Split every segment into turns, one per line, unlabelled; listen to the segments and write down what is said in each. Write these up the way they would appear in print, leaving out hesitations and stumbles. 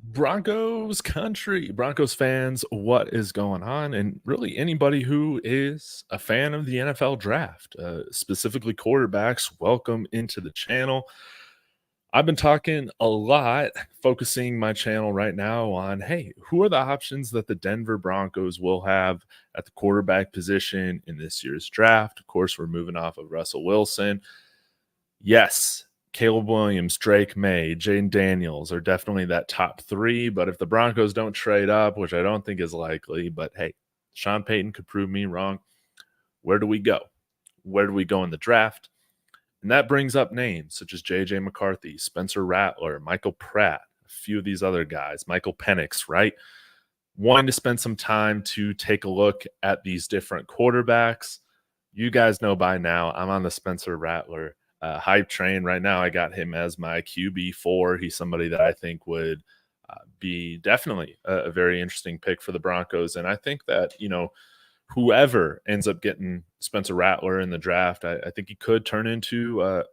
Broncos country, Broncos fans, what is going on? And really, anybody who is a fan of the NFL draft, specifically quarterbacks, welcome into the channel. I've been talking a lot, focusing my channel right now on hey, who are the options that the Denver Broncos will have at the quarterback position in this year's draft? Of course, we're moving off of Russell Wilson. Yes, Caleb Williams, Drake Maye, Jayden Daniels are definitely that top three. But if the Broncos don't trade up, which I don't think is likely, but hey, Sean Payton could prove me wrong. Where do we go? Where do we go in the draft? And that brings up names such as J.J. McCarthy, Spencer Rattler, Michael Pratt, a few of these other guys, Michael Penix, right? Wanting to spend some time to take a look at these different quarterbacks. You guys know by now, I'm on the Spencer Rattler hype train right now. I got him as my QB4. He's somebody that I think would be definitely a very interesting pick for the Broncos. And I think that, whoever ends up getting Spencer Rattler in the draft, I think he could turn into a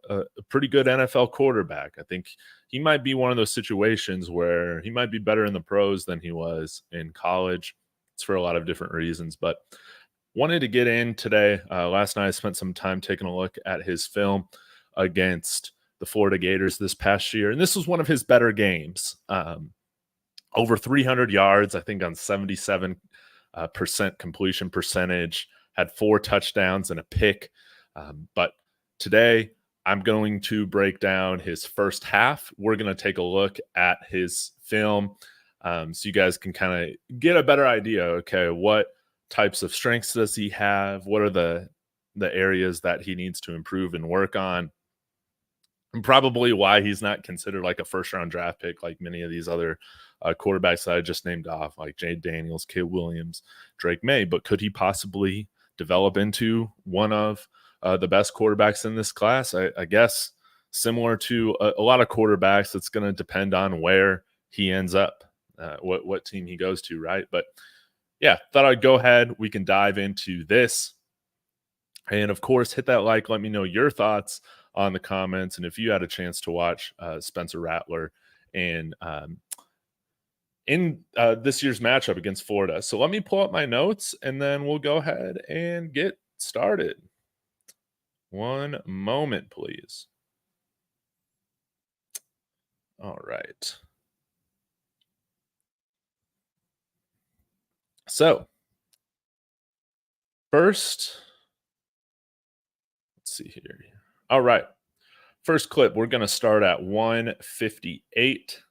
pretty good NFL quarterback. I think he might be one of those situations where he might be better in the pros than he was in college. It's for a lot of different reasons, but wanted to get in today. Last night, I spent some time taking a look at his film against the Florida Gators this past year, and this was one of his better games. Over 300 yards, I think, on 77% completion percentage, had 4 touchdowns and a pick. But today, I'm going to break down his first half. We're going to take a look at his film so you guys can kind of get a better idea. Okay, what types of strengths does he have? What are the areas that he needs to improve and work on? And probably why he's not considered like a first-round draft pick like many of these other quarterbacks that I just named off, like Jayden Daniels, Caleb Williams, Drake Maye. But could he possibly develop into one of the best quarterbacks in this class? I guess similar to a lot of quarterbacks, it's going to depend on where he ends up, what team he goes to, right? But yeah, thought I'd go ahead. We can dive into this. And of course, hit that like. Let me know your thoughts on the comments. And if you had a chance to watch Spencer Rattler in this year's matchup against Florida. So let me pull up my notes and then we'll go ahead and get started. One moment, please. All right. So first, let's see here. All right. First clip, we're going to start at 158.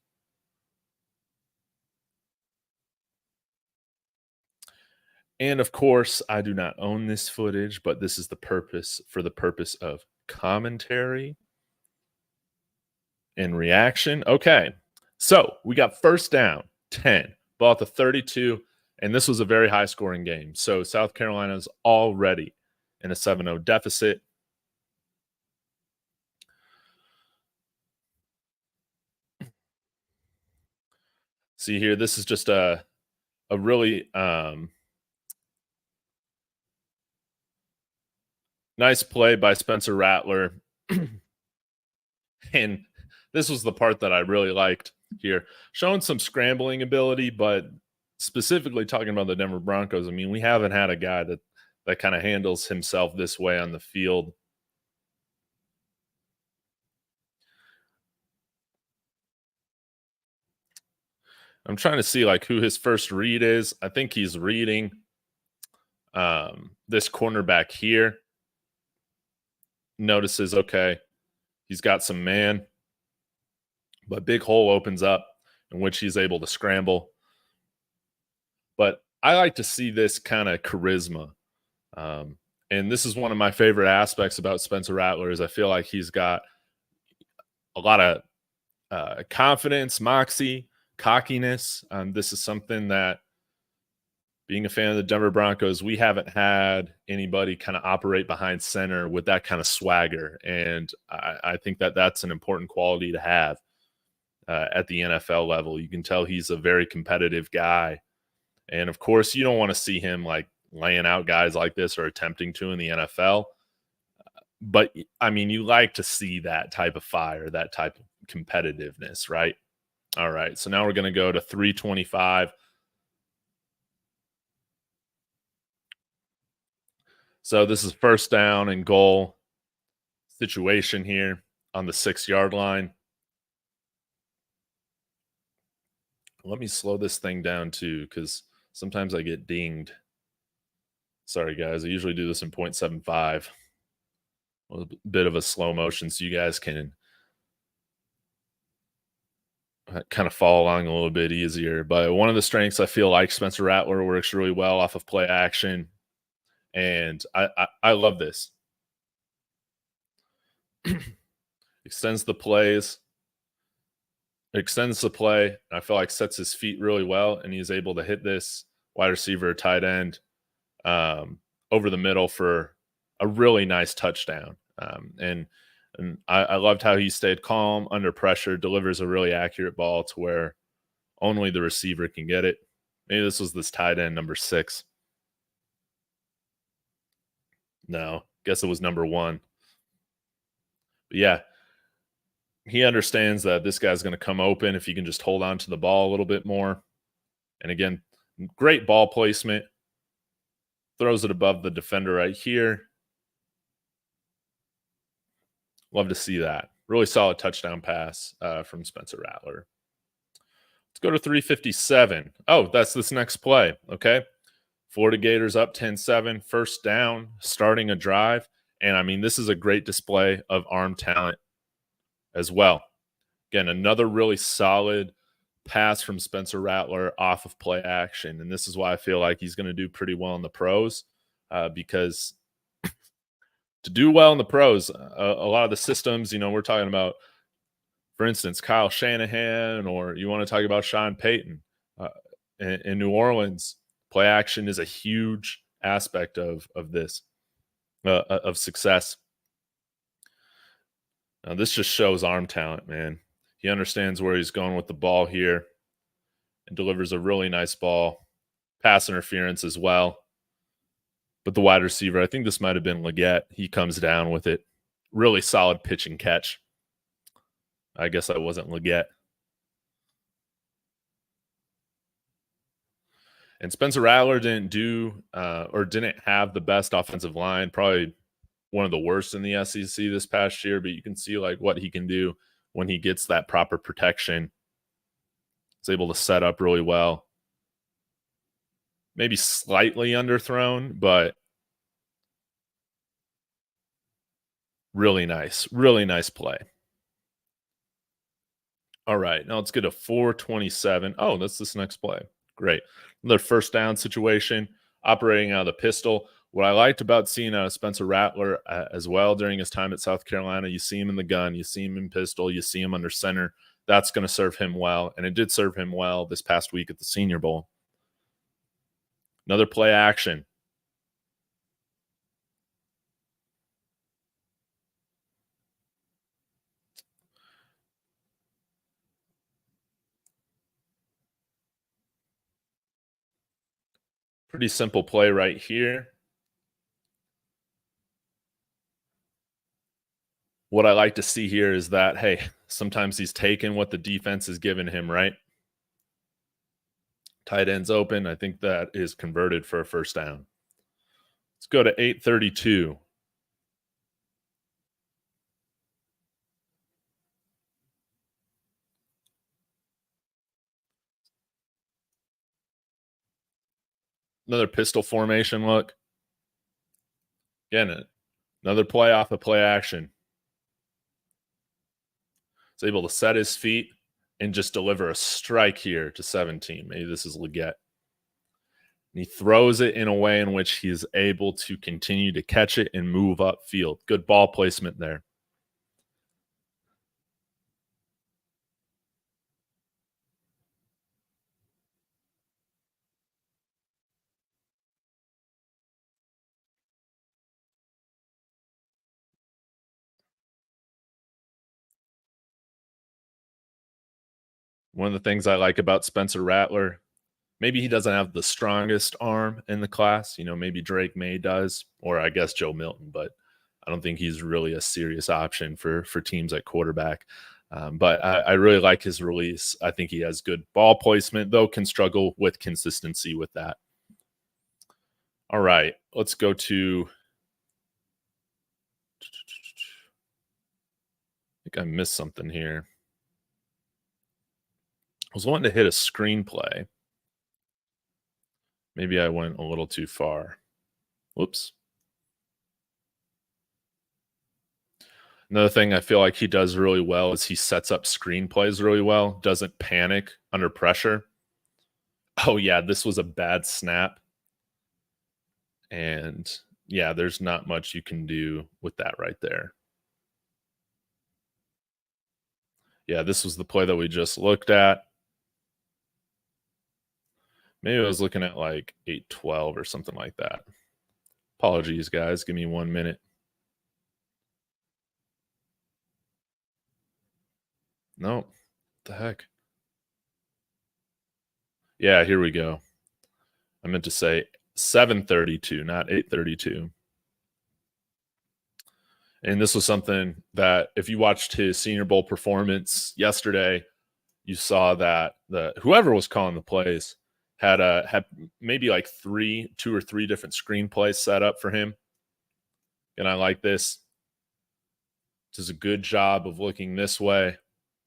And of course, I do not own this footage, but this is the purpose of commentary and reaction. Okay. So we got first down, 10, ball at the 32, and this was a very high scoring game. So South Carolina's already in a 7-0 deficit. See here, this is just a really nice play by Spencer Rattler. And this was the part that I really liked here. Showing some scrambling ability, but specifically talking about the Denver Broncos, I mean, we haven't had a guy that kind of handles himself this way on the field. I'm trying to see like who his first read is. I think he's reading this cornerback here. Notices, okay, he's got some man, but big hole opens up in which he's able to scramble. But I like to see this kind of charisma. And this is one of my favorite aspects about Spencer Rattler is I feel like he's got a lot of confidence, moxie, cockiness. This is something that, being a fan of the Denver Broncos, we haven't had anybody kind of operate behind center with that kind of swagger. And I think that that's an important quality to have at the NFL level. You can tell he's a very competitive guy. And of course, you don't want to see him like laying out guys like this or attempting to in the NFL. But I mean, you like to see that type of fire, that type of competitiveness, right? All right, so now we're going to go to 325. So this is first down and goal situation here on the 6-yard line. Let me slow this thing down too, because sometimes I get dinged. Sorry, guys. I usually do this in 0.75. A bit of a slow motion so you guys can kind of follow along a little bit easier. But one of the strengths I feel like Spencer Rattler works really well off of play action. And I love this. Extends the plays. Extends the play. I feel like sets his feet really well, and he's able to hit this wide receiver, tight end over the middle for a really nice touchdown. And I loved how he stayed calm under pressure, delivers a really accurate ball to where only the receiver can get it. Maybe this was this tight end number 6. No, guess it was number 1. But yeah, he understands that this guy's going to come open if he can just hold on to the ball a little bit more. And again, great ball placement. Throws it above the defender right here. Love to see that. Really solid touchdown pass from Spencer Rattler. Let's go to 357. Oh, that's this next play. Okay. Florida Gators up 10-7, first down, starting a drive. And I mean, this is a great display of arm talent as well. Again, another really solid pass from Spencer Rattler off of play action. And this is why I feel like he's going to do pretty well in the pros, because to do well in the pros, a lot of the systems, we're talking about, for instance, Kyle Shanahan, or you want to talk about Sean Payton in New Orleans. Play action is a huge aspect of this, of success. Now, this just shows arm talent, man. He understands where he's going with the ball here and delivers a really nice ball. Pass interference as well. But the wide receiver, I think this might have been Leggett. He comes down with it. Really solid pitch and catch. I guess I wasn't Leggett. And Spencer Rattler didn't have the best offensive line. Probably one of the worst in the SEC this past year, but you can see like what he can do when he gets that proper protection. He's able to set up really well. Maybe slightly underthrown, but really nice play. All right, now let's get a 427. Oh, that's this next play. Great. Another first down situation, operating out of the pistol. What I liked about seeing Spencer Rattler as well during his time at South Carolina, you see him in the gun, you see him in pistol, you see him under center. That's going to serve him well, and it did serve him well this past week at the Senior Bowl. Another play action. Pretty simple play right here. What I like to see here is that, hey, sometimes he's taking what the defense is giving him, right? Tight end's open. I think that is converted for a first down. Let's go to 832. Another pistol formation look. Again, another play off of play action. He's able to set his feet and just deliver a strike here to 17. Maybe this is Leggett. And he throws it in a way in which he is able to continue to catch it and move upfield. Good ball placement there. One of the things I like about Spencer Rattler, maybe he doesn't have the strongest arm in the class. Maybe Drake Maye does, or I guess Joe Milton, but I don't think he's really a serious option for teams at quarterback. But I really like his release. I think he has good ball placement, though can struggle with consistency with that. All right, let's go to. I think I missed something here. I was wanting to hit a screenplay. Maybe I went a little too far. Whoops. Another thing I feel like he does really well is he sets up screenplays really well, doesn't panic under pressure. Oh, yeah, this was a bad snap. And yeah, there's not much you can do with that right there. Yeah, this was the play that we just looked at. Maybe I was looking at like 8-12 or something like that. Apologies, guys. Give me 1 minute. No, what the heck? Yeah, here we go. I meant to say 7:32, not 8:32. And this was something that if you watched his Senior Bowl performance yesterday, you saw that whoever was calling the plays had maybe like two or three different screenplays set up for him. And I like this. Does a good job of looking this way,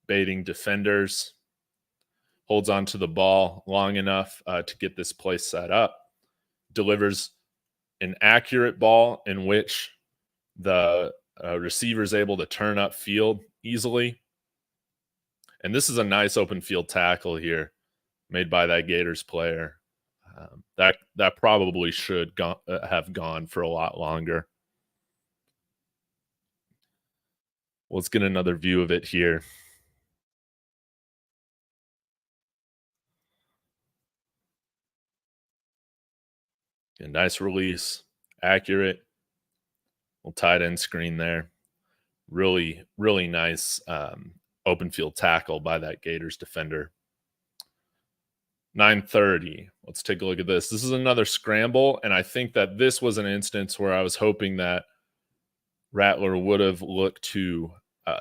baiting defenders, holds on to the ball long enough to get this play set up, delivers an accurate ball in which the receiver is able to turn up field easily. And this is a nice open field tackle here made by that Gators player. That probably should have gone for a lot longer. Let's get another view of it here. A nice release, accurate. Little tight end screen there. Really, really nice open field tackle by that Gators defender. 9:30. Let's take a look at this. This is another scramble, and I think that this was an instance where I was hoping that Rattler would have looked to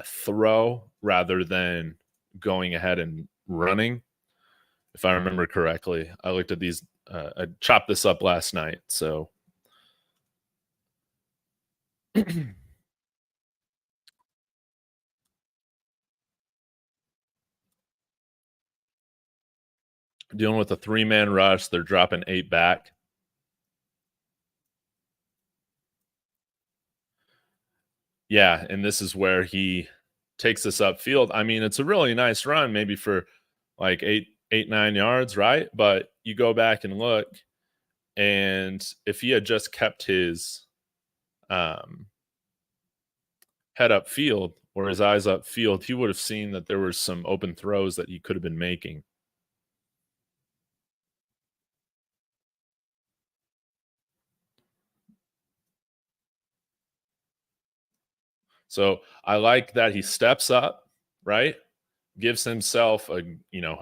throw rather than going ahead and running. If I remember correctly, I looked at these. I chopped this up last night, so dealing with a 3-man rush. They're dropping 8 back. Yeah, and this is where he takes this upfield. I mean, it's a really nice run, maybe for like 9 yards, right? But you go back and look, and if he had just kept his head upfield or his eyes upfield, he would have seen that there were some open throws that he could have been making. So I like that he steps up, right? Gives himself a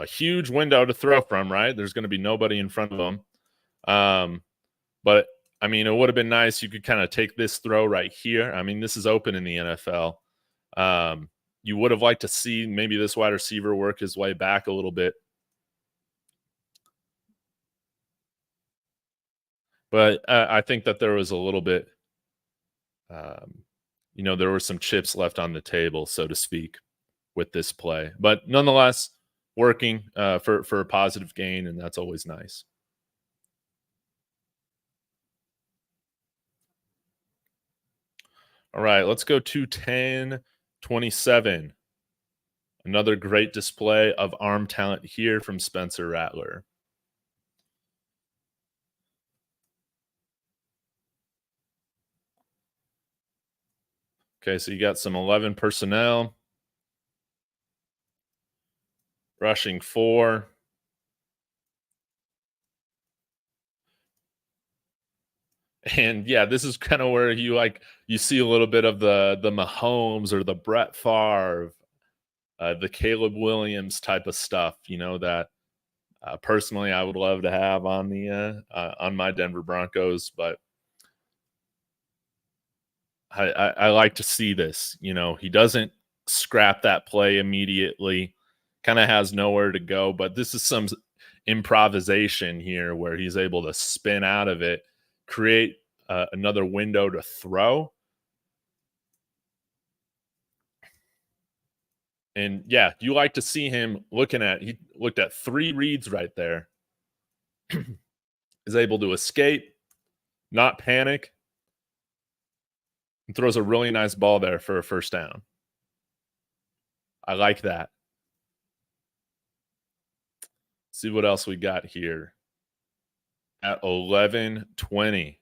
huge window to throw from, right? There's going to be nobody in front of him. But I mean, it would have been nice. You could kind of take this throw right here. I mean, this is open in the NFL. You would have liked to see maybe this wide receiver work his way back a little bit. But I think that there was a little bit, there were some chips left on the table, so to speak, with this play. But nonetheless, working for a positive gain, and that's always nice. All right, let's go to 10-27. Another great display of arm talent here from Spencer Rattler. Okay, so you got some 11 personnel. Rushing 4. And yeah, this is kind of where you see a little bit of the Mahomes or the Brett Favre, the Caleb Williams type of stuff, that personally I would love to have on my Denver Broncos, but I like to see this. He doesn't scrap that play immediately. Kind of has nowhere to go, but this is some improvisation here where he's able to spin out of it, create another window to throw. And yeah, you like to see him he looked at 3 reads right there. Is able to escape, not panic, and throws a really nice ball there for a first down. I like that. See what else we got here. At 11:20.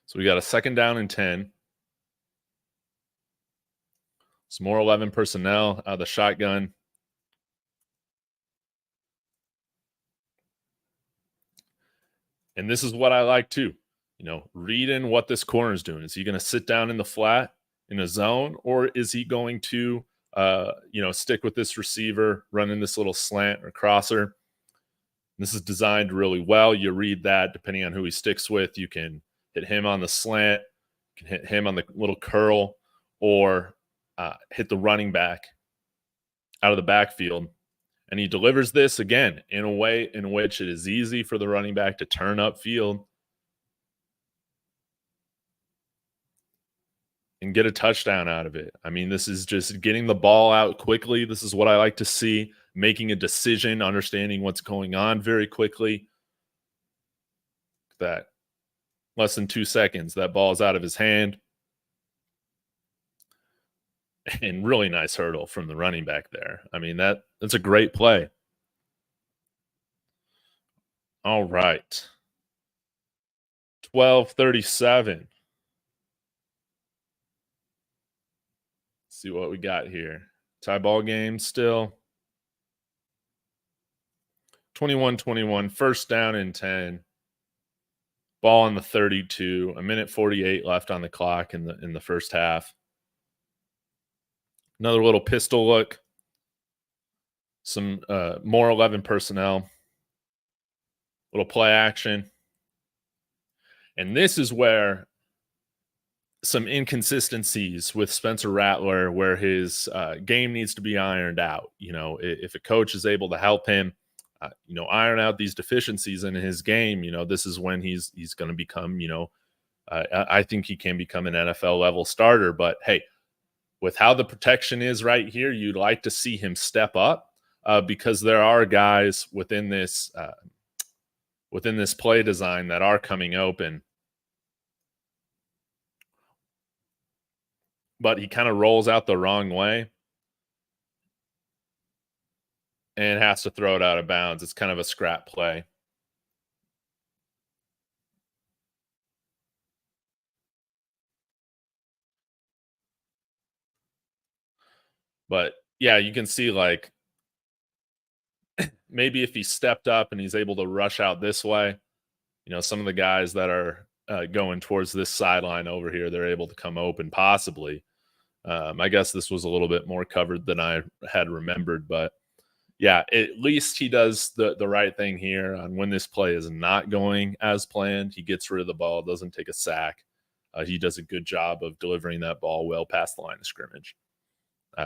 So we got a second down and 10. Some more 11 personnel out of the shotgun. And this is what I like too. Reading what this corner is doing. Is he going to sit down in the flat in a zone, or is he going to, stick with this receiver, running this little slant or crosser? This is designed really well. You read that depending on who he sticks with. You can hit him on the slant, you can hit him on the little curl, or hit the running back out of the backfield. And he delivers this again in a way in which it is easy for the running back to turn upfield and get a touchdown out of it. I mean, this is just getting the ball out quickly. This is what I like to see, making a decision, understanding what's going on very quickly. That less than 2 seconds, that ball is out of his hand. And really nice hurdle from the running back there. I mean, that's a great play. All right. 12:37. See what we got here. Tie ball game still. 21-21, first down and 10. Ball on the 32. 1:48 left on the clock in the first half. Another little pistol look. Some more 11 personnel. Little play action. And this is where some inconsistencies with Spencer Rattler, where his game needs to be ironed out. If a coach is able to help him, iron out these deficiencies in his game, this is when he's going to become, I think he can become an NFL level starter. But hey, with how the protection is right here, you'd like to see him step up because there are guys within this play design that are coming open. But he kind of rolls out the wrong way and has to throw it out of bounds. It's kind of a scrap play. But yeah, you can see like maybe if he stepped up and he's able to rush out this way, some of the guys that are going towards this sideline over here, they're able to come open possibly. I guess this was a little bit more covered than I had remembered, but yeah, at least he does the right thing here on when this play is not going as planned. He gets rid of the ball, doesn't take a sack. He does a good job of delivering that ball well past the line of scrimmage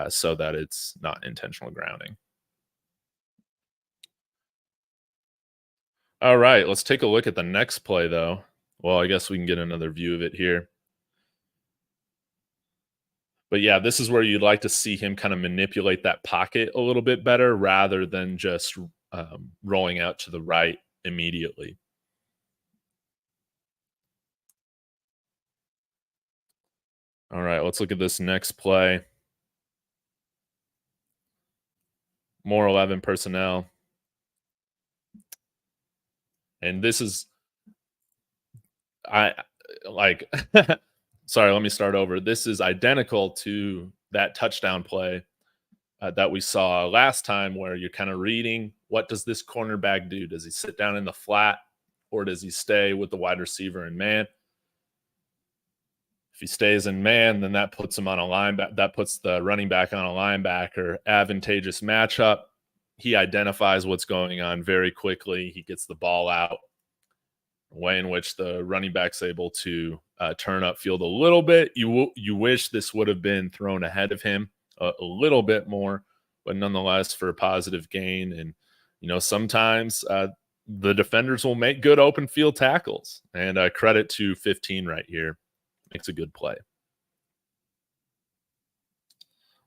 so that it's not intentional grounding. All right, let's take a look at the next play, though. Well, I guess we can get another view of it here. But yeah, this is where you'd like to see him kind of manipulate that pocket a little bit better rather than just rolling out to the right immediately. All right, let's look at this next play. More 11 personnel. And this is, sorry, let me start over. This is identical to that touchdown play that we saw last time where you're kind of reading, what does this cornerback do? Does he sit down in the flat or does he stay with the wide receiver in man? If he stays in man, then that puts him on a linebacker. That puts the running back on a linebacker. Advantageous matchup. He identifies what's going on very quickly. He gets the ball out way in which the running back's able to turn upfield a little bit. You wish this would have been thrown ahead of him a little bit more, but nonetheless for a positive gain. And sometimes the defenders will make good open field tackles. And credit to 15 right here, makes a good play.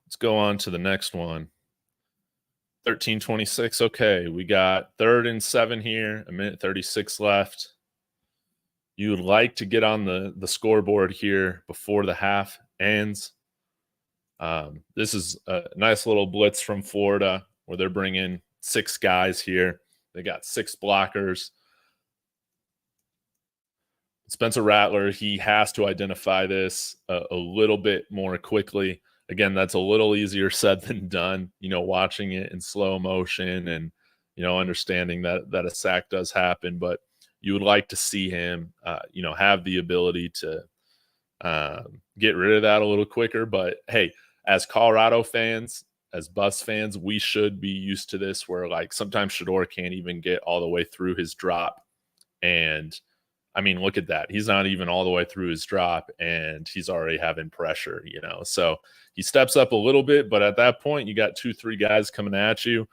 Let's go on to the next one. 13:26. Okay, we got 3rd and 7 here. 1:36 left. You would like to get on the scoreboard here before the half ends. This is a nice little blitz from Florida where they're bringing 6 guys here. They got 6 blockers. Spencer Rattler, he has to identify this a little bit more quickly. Again, that's a little easier said than done, watching it in slow motion and, understanding that a sack does happen. But you would like to see him, have the ability to get rid of that a little quicker. But hey, as Colorado fans, as Buffs fans, we should be used to this where like sometimes Shedeur can't even get all the way through his drop. And I mean, look at that. He's not even all the way through his drop and he's already having pressure, So he steps up a little bit, but at that point you got 2-3 guys coming at you.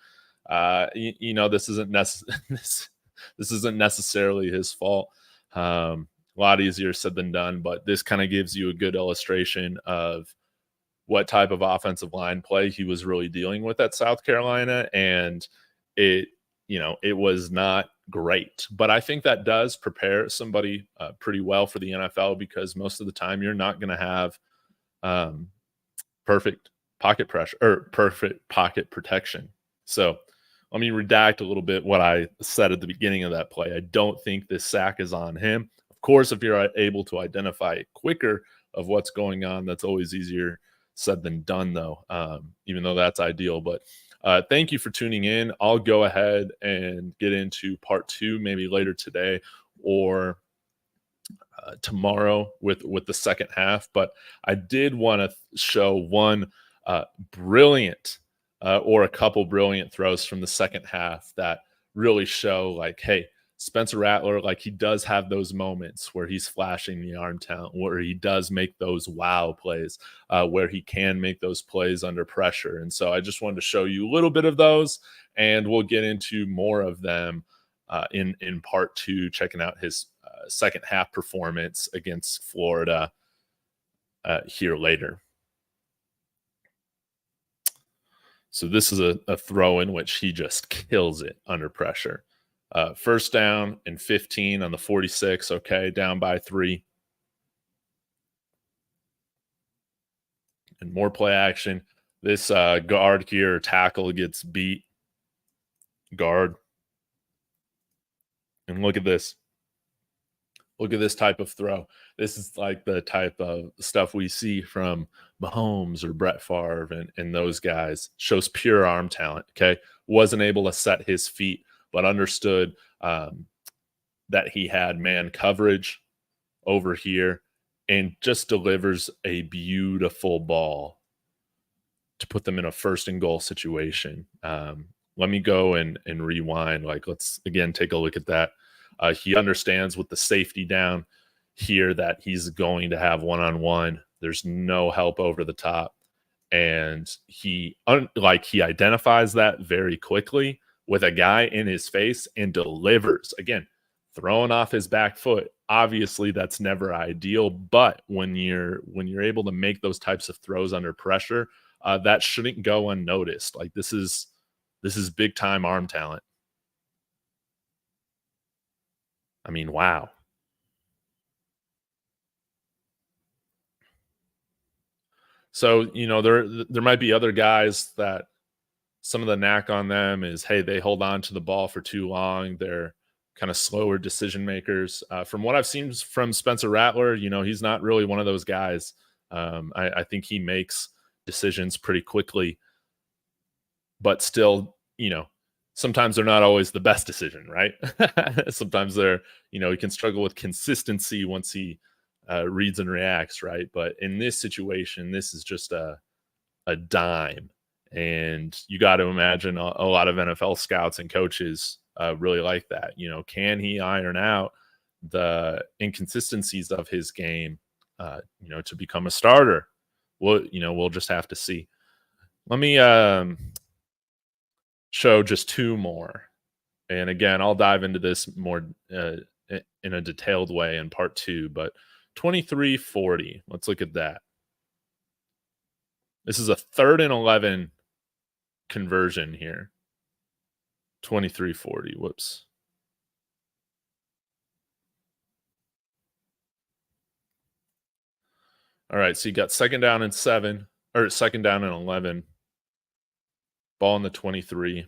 This isn't this isn't necessarily his fault. A lot easier said than done, but this kind of gives you a good illustration of what type of offensive line play he was really dealing with at South Carolina. And it was not great, but I think that does prepare somebody pretty well for the NFL, because most of the time you're not going to have perfect pocket pressure or perfect pocket protection. So let me redact a little bit what I said at the beginning of that play. I don't think this sack is on him. Of course, if you're able to identify quicker of what's going on, that's always easier said than done, though, even though that's ideal. But thank you for tuning in. I'll go ahead and get into part 2 maybe later today or tomorrow with the second half. But I did want to show one brilliant or a couple brilliant throws from the second half that really show like, hey, Spencer Rattler, like he does have those moments where he's flashing the arm talent, where he does make those wow plays, where he can make those plays under pressure. And so I just wanted to show you a little bit of those, and we'll get into more of them in part 2, checking out his second half performance against Florida here later. So this is a throw in which he just kills it under pressure. 1st down and 15 on the 46. Okay, down by 3. And more play action. This guard here, tackle, gets beat. Guard. And look at this. Look at this type of throw. This is like the type of stuff we see from Mahomes or Brett Favre and those guys. Shows pure arm talent, okay? Wasn't able to set his feet, but understood that he had man coverage over here and just delivers a beautiful ball to put them in a 1st and goal situation. Let me go and rewind. Like, let's again take a look at that. He understands with the safety down here that he's going to have one-on-one. There's no help over the top. And he identifies that very quickly with a guy in his face and delivers. Again, throwing off his back foot. Obviously, that's never ideal, but when you're able to make those types of throws under pressure, that shouldn't go unnoticed. Like this is big time arm talent. I mean, wow. So, there might be other guys that some of the knack on them is, hey, they hold on to the ball for too long. They're kind of slower decision makers. From what I've seen from Spencer Rattler, he's not really one of those guys. I think he makes decisions pretty quickly, but still, sometimes they're not always the best decision, right? Sometimes they're, he can struggle with consistency once he reads and reacts, right? But in this situation, this is just a dime. And you got to imagine a lot of NFL scouts and coaches really like that. Can he iron out the inconsistencies of his game, to become a starter. We'll just have to see. Let me show just two more. And again, I'll dive into this more in a detailed way in part two, but 23-40. Let's look at that. This is a 3rd and 11 conversion here. 23-40. Whoops. All right, so you got 2nd down and 7, or 2nd down and 11. Ball in the 23.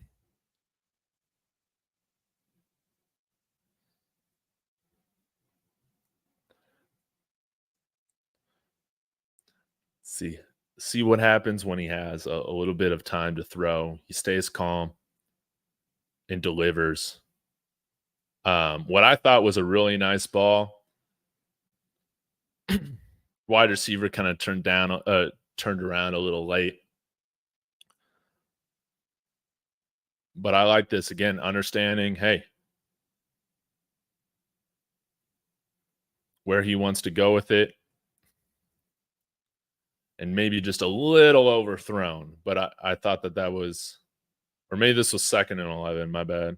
See what happens when he has a little bit of time to throw. He stays calm and delivers. What I thought was a really nice ball. Wide receiver kind of turned around a little late. But I like this again, understanding, hey, where he wants to go with it. And maybe just a little overthrown. But I thought that was, or maybe this was 2nd and 11. My bad.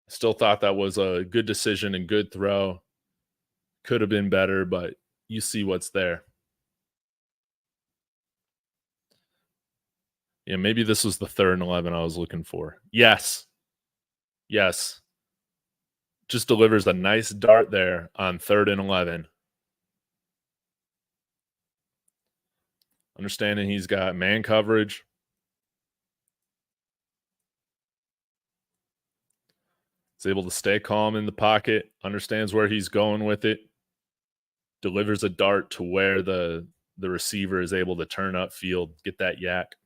Still thought that was a good decision and good throw. Could have been better, but you see what's there. Yeah, maybe this was the 3rd and 11 I was looking for. Yes. Just delivers a nice dart there on 3rd and 11. Understanding he's got man coverage. He's able to stay calm in the pocket, understands where he's going with it, delivers a dart to where the receiver is able to turn upfield, get that yak.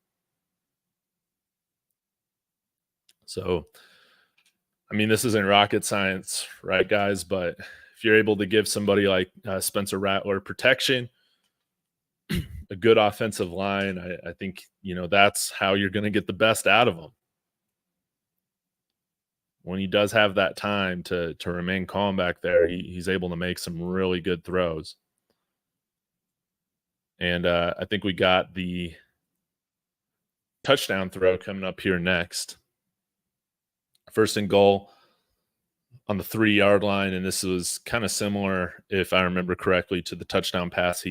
So, I mean, this isn't rocket science, right, guys? But if you're able to give somebody like Spencer Rattler protection, a good offensive line, I think, that's how you're going to get the best out of him. When he does have that time to remain calm back there, he's able to make some really good throws. And I think we got the touchdown throw coming up here next. 1st and goal on the 3-yard line, and this was kind of similar, if I remember correctly, to the touchdown pass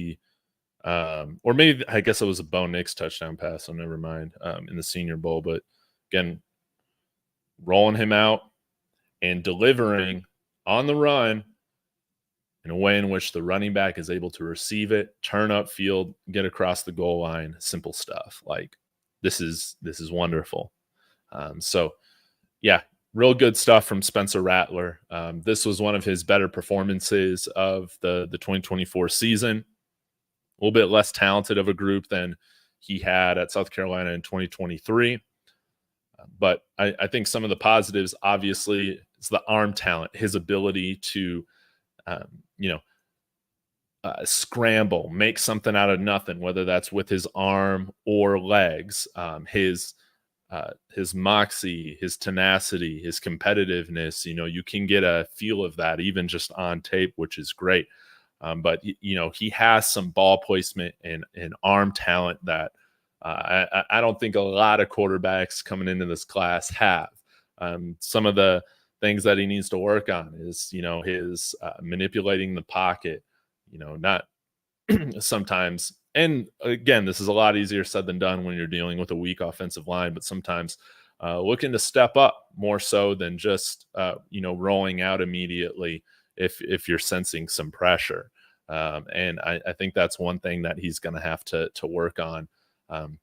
or maybe I guess it was a Bo Nix touchdown pass, so never mind, in the Senior Bowl. But again, rolling him out and delivering on the run in a way in which the running back is able to receive it, turn upfield, get across the goal line. Simple stuff. Like this is wonderful. So yeah, real good stuff from Spencer Rattler. This was one of his better performances of the 2024 season. A little bit less talented of a group than he had at South Carolina in 2023. But I think some of the positives, obviously, is the arm talent, his ability to, scramble, make something out of nothing, whether that's with his arm or legs, his moxie, his tenacity, his competitiveness. You can get a feel of that even just on tape, which is great. But he has some ball placement and arm talent that I don't think a lot of quarterbacks coming into this class have. Some of the things that he needs to work on is, his manipulating the pocket, not sometimes. And again, this is a lot easier said than done when you're dealing with a weak offensive line, but sometimes looking to step up more so than just, rolling out immediately if you're sensing some pressure. And I think that's one thing that he's going to have to work on.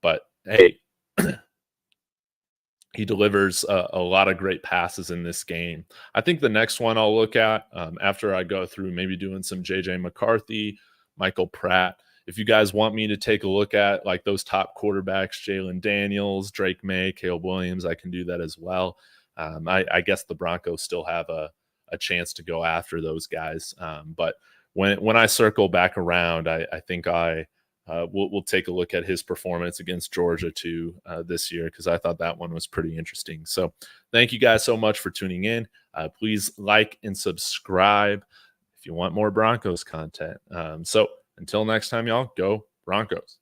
But hey, he delivers a lot of great passes in this game. I think the next one I'll look at after I go through maybe doing some JJ McCarthy, Michael Pratt. If you guys want me to take a look at like those top quarterbacks, Jayden Daniels, Drake Maye, Caleb Williams, I can do that as well. I guess the Broncos still have a chance to go after those guys. But when I circle back around, I think I we'll take a look at his performance against Georgia too this year, because I thought that one was pretty interesting. So thank you guys so much for tuning in. Please like and subscribe if you want more Broncos content. So until next time, y'all, go Broncos.